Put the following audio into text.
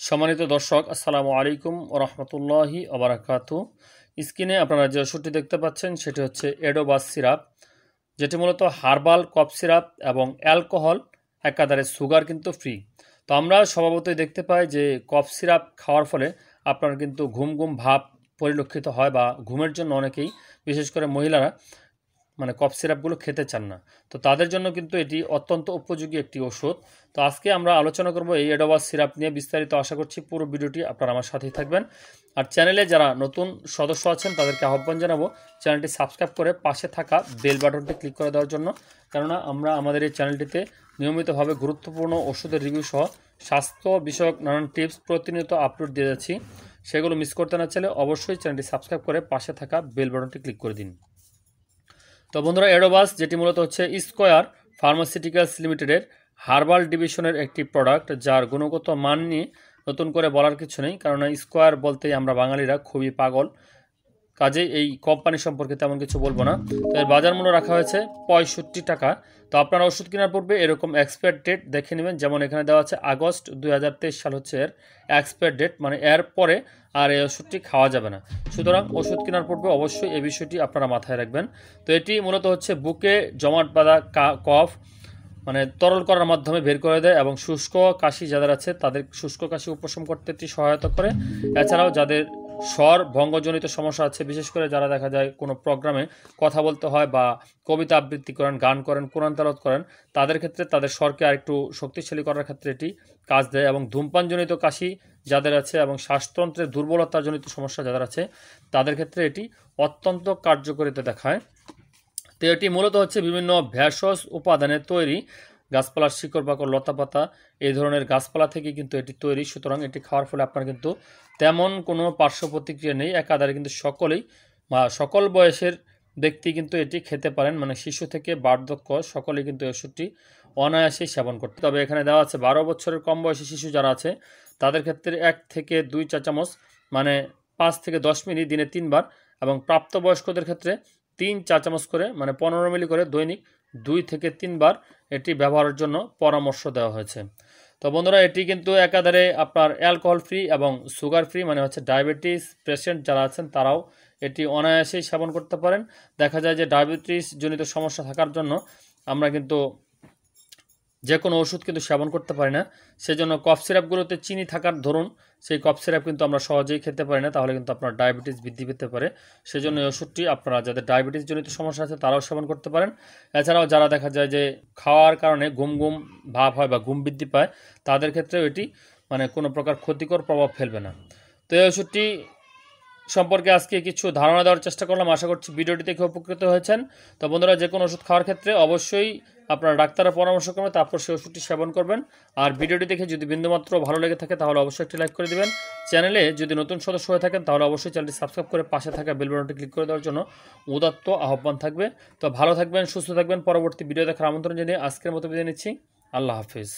সম্মানিত দর্শক, আসসালামু আলাইকুম ওয়া রাহমাতুল্লাহি ওয়া বারাকাতুহু। স্ক্রিনে আপনারা যে ওষুধটি দেখতে পাচ্ছেন সেটি হচ্ছে এডোবাস সিরাপ, যেটি মূলত হার্বাল কফ সিরাপ এবং অ্যালকোহল একাধারে সুগার কিন্তু ফ্রি। তো আমরা স্বভাবতই দেখতে পাই যে কফ সিরাপ খাওয়ার ফলে আপনার কিন্তু ঘুম ঘুম ভাব পরিলক্ষিত হয়, বা ঘুমের জন্য অনেকেই, বিশেষ করে মহিলারা, কফ সিরাপগুলো খেতে চান না। তো তাদের জন্য কিন্তু এটি অত্যন্ত উপযোগী একটি ওষুধ। তো আজকে আমরা আলোচনা করব এই এডোবাস সিরাপ নিয়ে বিস্তারিত। আশা করছি পুরো ভিডিওটি আপনারা আমার সাথেই থাকবেন। আর চ্যানেলে যারা নতুন সদস্য আছেন তাদেরকে আহ্বান জানাবো চ্যানেলটি সাবস্ক্রাইব করে পাশে থাকা বেল বাটনটি ক্লিক করে দেওয়ার জন্য, কেননা আমরা আমাদের এই চ্যানেলটিতে নিয়মিতভাবে গুরুত্বপূর্ণ ওষুধের রিভিউ সহ স্বাস্থ্য বিষয়ক নানান টিপস প্রতিনিয়ত আপলোড দিয়ে যাচ্ছি। সেগুলো মিস করতে না চাইলে অবশ্যই চ্যানেলটি সাবস্ক্রাইব করে পাশে থাকা বেল বাটনটি ক্লিক করে দিন। তো বন্ধুরা, এডোবাস যেটি মূলত হচ্ছে স্কয়ার ফার্মাসিউটিক্যালস লিমিটেডের হার্বাল ডিভিশনের একটি প্রোডাক্ট, যার গুণগত মান নিয়ে নতুন করে বলার কিছু নেই, কারণ স্কয়ার বলতেই আমরা বাঙালিরা খুবই পাগল। কাজেই এই কোম্পানি সম্পর্কে তেমন কিছু বলবো না। তো এর বাজার মূল্য রাখা হয়েছে 65 টাকা। তো আপনারা ওষুধ কেনার পূর্বে এরকম এক্সপায়ার ডেট দেখে নেবেন। যেমন এখানে দেওয়া আছে আগস্ট 2023 সাল হচ্ছে এর এক্সপায়ার ডেট, এর পরে আর এই ওষুধটি খাওয়া যাবে না। সুতরাং ওষুধ কেনার পূর্বে অবশ্যই এই বিষয়টি আপনারা মাথায় রাখবেন। তো এটি মূলত হচ্ছে বুকে জমাট বাঁধা কফ তরল করার মাধ্যমে বের করে দেয়, এবং শুষ্ক কাশি যাদের আছে তাদের শুষ্ক কাশি উপশম করতে এটি সহায়তা করে। এছাড়াও যাদের স্বর ভঙ্গজনিত সমস্যা আছে, বিশেষ করে যারা দেখা যায় কোনো প্রোগ্রামে কথা বলতে হয় বা কবিতা আবৃত্তি করেন, গান করেন, কোরআন তেলাওয়াত করেন, তাদের ক্ষেত্রে তাদের স্বরকে আরেকটু শক্তিশালী করার ক্ষেত্রে এটি কাজ দেয়। এবং ধূমপানজনিত কাশি যাদের আছে এবং শ্বাসতন্ত্রের দুর্বলতাজনিত সমস্যা যাদের আছে তাদের ক্ষেত্রে এটি অত্যন্ত কার্যকারিতা দেখায়। তো এটি মূলত হচ্ছে বিভিন্ন ভেষজ উপাদানে তৈরি, গাছপালার শিকড় বাকড় লতাপাতা এই ধরনের গাছপালা থেকে কিন্তু এটি তৈরি। সুতরাং এটি খাওয়ার ফলে আপনার কিন্তু তেমন কোনো পার্শ্ব প্রতিক্রিয়া নেই। একাধারে কিন্তু সকলেই বা সকল বয়সের ব্যক্তি কিন্তু এটি খেতে পারেন, শিশু থেকে বার্ধক্য সকলেই কিন্তু এই ওষুধটি অনায়াসেই সেবন করতে। তবে এখানে দেওয়া আছে 12 বছরের কম বয়সী শিশু যারা আছে তাদের ক্ষেত্রে 1 থেকে 2 চা চামচ 5 থেকে 10 মিলি দিনে 3 বার, এবং প্রাপ্তবয়স্কদের ক্ষেত্রে 3 চা চামচ করে 15 মিলি করে দৈনিক 2 থেকে 3 বার এটি ব্যবহারের জন্য পরামর্শ দেওয়া হয়েছে। তো বন্ধুরা, এটি কিন্তু একাধারে আপনার অ্যালকোহল ফ্রি এবং সুগার ফ্রি, হচ্ছে ডায়াবেটিস পেশেন্ট যারা আছেন তারাও এটি অনায়াসেই সেবন করতে পারেন। দেখা যায় যে ডায়াবেটিস জনিত সমস্যা থাকার জন্য আমরা কিন্তু যে কোনো ওষুধ কিন্তু সেবন করতে পারি না। সেজন্য কফ সিরাপগুলোতে চিনি থাকার ধরুন সেই কফ সিরাপ কিন্তু আমরা সহজেই খেতে পারি না, তাহলে কিন্তু আপনার ডায়াবেটিস বৃদ্ধি পেতে পারে। সেজন্য এই ওষুধটি আপনারা যাদের ডায়াবেটিস জনিত সমস্যা আছে তারাও সেবন করতে পারেন। এছাড়াও যারা দেখা যায় যে খাওয়ার কারণে ঘুম ঘুম ভাব হয় বা ঘুম বৃদ্ধি পায়, তাদের ক্ষেত্রেও এটি কোনো প্রকার ক্ষতিকর প্রভাব ফেলবে না। তো এই ওষুধটি সম্পর্কে আজকে কিছু ধারণা দেওয়ার চেষ্টা করলাম। আশা করছি ভিডিওটি দেখে উপকৃত হয়েছেন। তো বন্ধুরা, যে কোনো ওষুধ খাওয়ার ক্ষেত্রে অবশ্যই আপনারা ডাক্তারের পরামর্শ করবেন, তারপর সেই ওষুধটি সেবন করবেন। আর ভিডিওটি দেখে যদি বিন্দুমাত্র ভালো লেগে থাকে তাহলে অবশ্যই একটি লাইক করে দেবেন। চ্যানেলে যদি নতুন সদস্য হয়ে থাকেন তাহলে অবশ্যই চ্যানেলটি সাবস্ক্রাইব করে পাশে থাকা বেল বাটনটি ক্লিক করে দেওয়ার জন্য উদাত্ত আহ্বান থাকবে। তো ভালো থাকবেন, সুস্থ থাকবেন। পরবর্তী ভিডিও দেখার আমন্ত্রণ জানিয়ে আজকের মতো বিদায় নিচ্ছি। আল্লাহ হাফিজ।